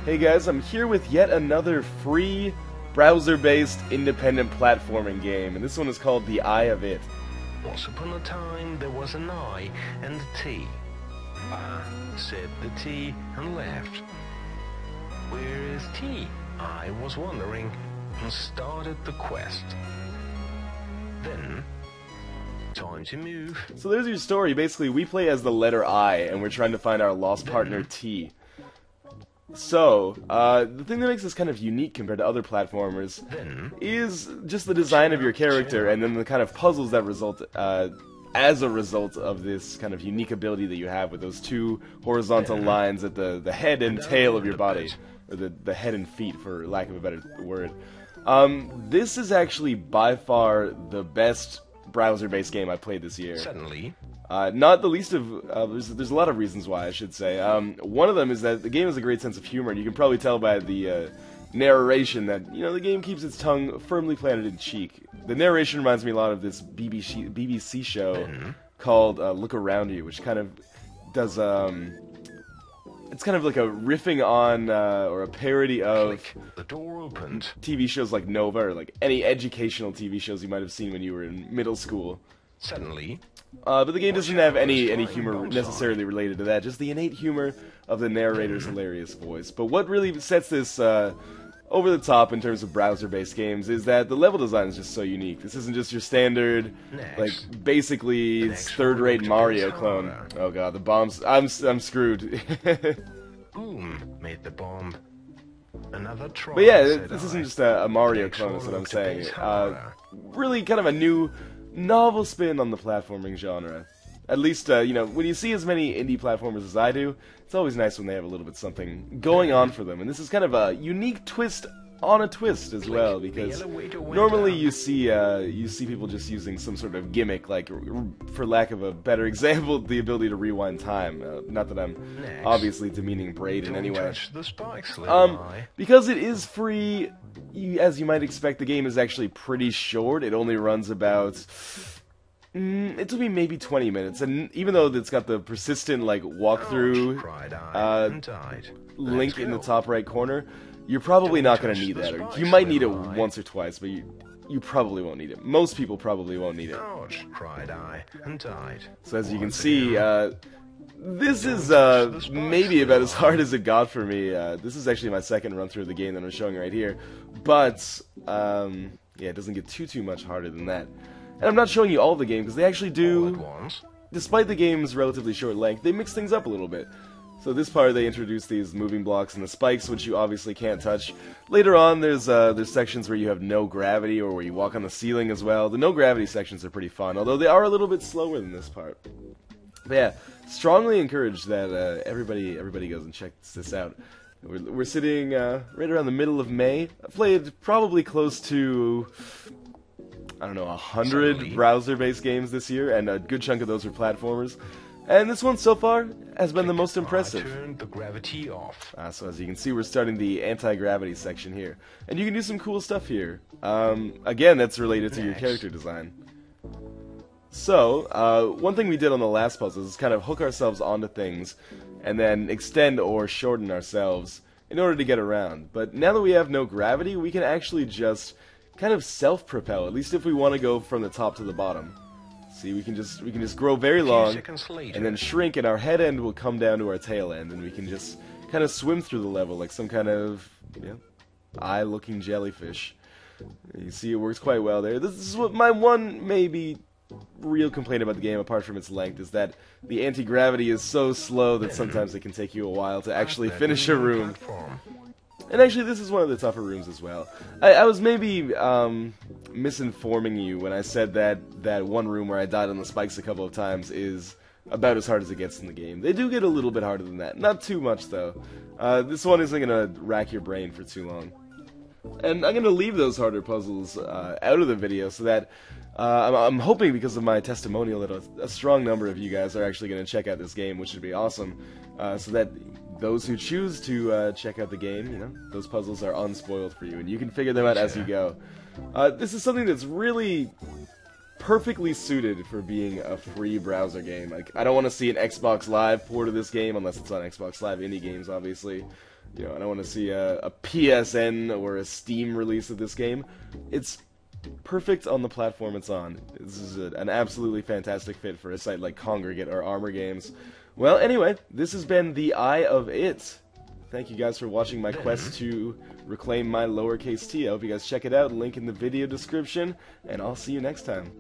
Hey guys, I'm here with yet another free browser-based independent platforming game, and this one is called The Eye of It. Once upon a time there was an I and a T. I said the T and left. Where is T? I was wondering and started the quest. Then, time to move. So there's your story. Basically, we play as the letter I, and we're trying to find our lost partner T. So, the thing that makes this kind of unique compared to other platformers is just the design of your character, and then the kind of puzzles that result as a result of this kind of unique ability that you have with those two horizontal lines at the head and tail of your body, or the head and feet, for lack of a better word. This is actually by far the best browser-based game I played this year. Suddenly, not the least of, there's a lot of reasons why, I should say. One of them is that the game has a great sense of humor, and you can probably tell by the narration that, you know, the game keeps its tongue firmly planted in cheek. The narration reminds me a lot of this BBC show called Look Around You, which kind of does, it's kind of like a riffing on, or a parody of the door opened. TV shows like Nova, or like any educational TV shows you might have seen when you were in middle school. Suddenly, but the game doesn't have any humor necessarily related to that, just the innate humor of the narrator's hilarious voice. But what really sets this over the top in terms of browser-based games is that the level design is just so unique. This isn't just your standard, like, basically third-rate Mario clone. Oh god, the bombs. I'm screwed. boom, made the bomb. Another try. But yeah, this isn't just a Mario clone, is what I'm saying. Really kind of a new, novel spin on the platforming genre. At least, you know, when you see as many indie platformers as I do, it's always nice when they have a little bit something going on for them. And this is kind of a unique twist on a twist as well, because normally you see people just using some sort of gimmick, like, for lack of a better example, the ability to rewind time. Not that I'm obviously demeaning Braid in any way. Because it is free, as you might expect, the game is actually pretty short. It only runs about, it took me maybe 20 minutes, and even though it's got the persistent, like, walkthrough link in the top right corner, you're probably not going to need that. Or you might need it once or twice, but you probably won't need it. Most people probably won't need it. Ouch, cried I, and died. So as you can see, this is maybe about as hard as it got for me. This is actually my second run through of the game that I'm showing right here. But, yeah, it doesn't get too much harder than that. And I'm not showing you all of the game, because they actually do, despite the game's relatively short length, they mix things up a little bit. So this part, they introduce these moving blocks and the spikes, which you obviously can't touch. Later on, there's sections where you have no gravity, or where you walk on the ceiling as well. The no gravity sections are pretty fun, although they are a little bit slower than this part. But yeah, strongly encourage that everybody goes and checks this out. We're sitting right around the middle of May. I've played probably close to, I don't know, 100 browser-based games this year, and a good chunk of those are platformers. And this one, so far, has been the most impressive. Turn the gravity off. So as you can see, we're starting the anti-gravity section here. And you can do some cool stuff here. Again, that's related to your character design. So, one thing we did on the last puzzle is kind of hook ourselves onto things, and then extend or shorten ourselves in order to get around. But now that we have no gravity, we can actually just kind of self-propel, at least if we want to go from the top to the bottom. See, we can just grow very long, and then shrink, and our head end will come down to our tail end, and we can just kind of swim through the level like some kind of, you know, eye-looking jellyfish. You see, it works quite well there. This is what my one, maybe, real complaint about the game, apart from its length, is that the anti-gravity is so slow that sometimes it can take you a while to actually finish a room. And actually, this is one of the tougher rooms as well. I was maybe misinforming you when I said that one room where I died on the spikes a couple of times is about as hard as it gets in the game. They do get a little bit harder than that. Not too much, though. This one isn't going to rack your brain for too long. And I'm going to leave those harder puzzles out of the video so that I'm hoping, because of my testimonial, that a strong number of you guys are actually going to check out this game, which would be awesome, so that those who choose to check out the game, you know, those puzzles are unspoiled for you, and you can figure them out as you go. This is something that's really perfectly suited for being a free browser game. Like, I don't want to see an Xbox Live port of this game, unless it's on Xbox Live Indie Games, obviously. You know, I don't want to see a PSN or a Steam release of this game. It's perfect on the platform it's on. This is an absolutely fantastic fit for a site like Congregate or Armor Games. Well, anyway, this has been The Eye of It. Thank you guys for watching my quest to reclaim my lowercase t. I hope you guys check it out. Link in the video description, and I'll see you next time.